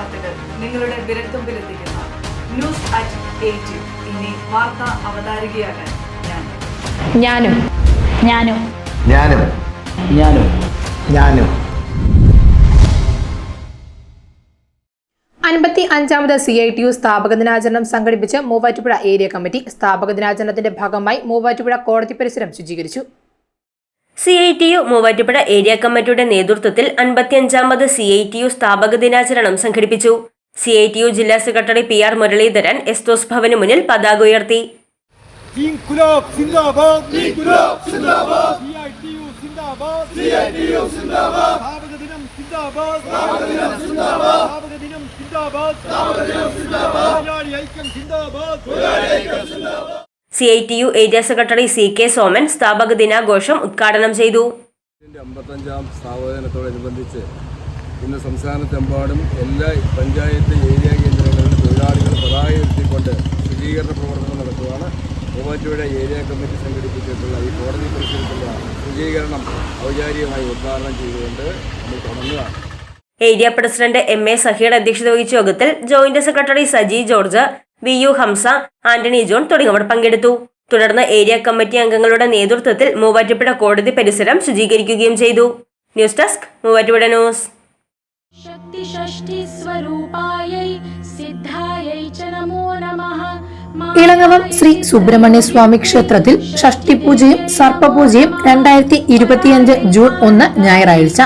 വാർത്തകൾ നിങ്ങളുടെ വിരൽത്തുമ്പിലെത്തിക്കുന്ന news at 8. ഇനി വാർത്താ അവതാരികയാകാൻ ഞാനും 55ാമത് CITU സ്ഥാപക ദിനാചരണം സംഘടിപ്പിച്ച് മൂവാറ്റുപുഴ ഏരിയ കമ്മിറ്റി. സ്ഥാപക ദിനാചരണത്തിന്റെ ഭാഗമായി മൂവാറ്റുപുഴ കോടതി പരിസരം ശുചീകരിച്ചു. CITU മൂവാറ്റുപുഴ ഏരിയ കമ്മിറ്റിയുടെ നേതൃത്വത്തിൽ 55ാമത് CITU സ്ഥാപക ദിനാചരണം സംഘടിപ്പിച്ചു. CITU ജില്ലാ സെക്രട്ടറി PR മുരളീധരൻ എസ്തോസ് ഭവന് മുന്നിൽ പതാക ഉയർത്തി. CITU area secretary CK Soman സ്ഥാപക ദിനാഘോഷം ഉദ്ഘാടനം ചെയ്തു. 55ാം സ്ഥാപക ദിനത്തോടനുബന്ധിച്ച് ഇന്ന് സംസ്ഥാനത്തെമ്പാടും എല്ലാ പഞ്ചായത്ത് ഏരിയ കേന്ദ്രങ്ങളിലും തൊഴിലാളികൾ പതാക ഉയർത്തിക്കൊണ്ട് ശുചീകരണ പ്രവർത്തനം നടത്തുകയാണ്. മൂവാറ്റുപുഴ ഏരിയ കമ്മിറ്റി സംഘടിപ്പിച്ചിട്ടുള്ള ഈ കോടതി പരിസരത്തുള്ള ശുചീകരണം ഔപചാരികമായി ഉദ്ഘാടനം ചെയ്തുകൊണ്ട് നമ്മൾ തുടങ്ങുകയാണ്. ഏരിയ പ്രസിഡന്റ് MA സഹീർ അധ്യക്ഷത വഹിച്ച യോഗത്തിൽ joint secretary Saji George, VU Hamza, Antony John തുടങ്ങിയവർ പങ്കെടുത്തു. തുടർന്ന് ഏരിയ കമ്മിറ്റി അംഗങ്ങളുടെ നേതൃത്വത്തിൽ മൂവാറ്റുപുഴ കോടതി പരിസരം ശുചീകരിക്കുകയും ചെയ്തു. News desk Muvattupuzha news. Elangavam Sri Subrahmanya Swami ക്ഷേത്രത്തിൽ ഷഷ്ടിപൂജയും സർപ്പപൂജയും 2025 ജൂൺ 1 ഞായറാഴ്ച.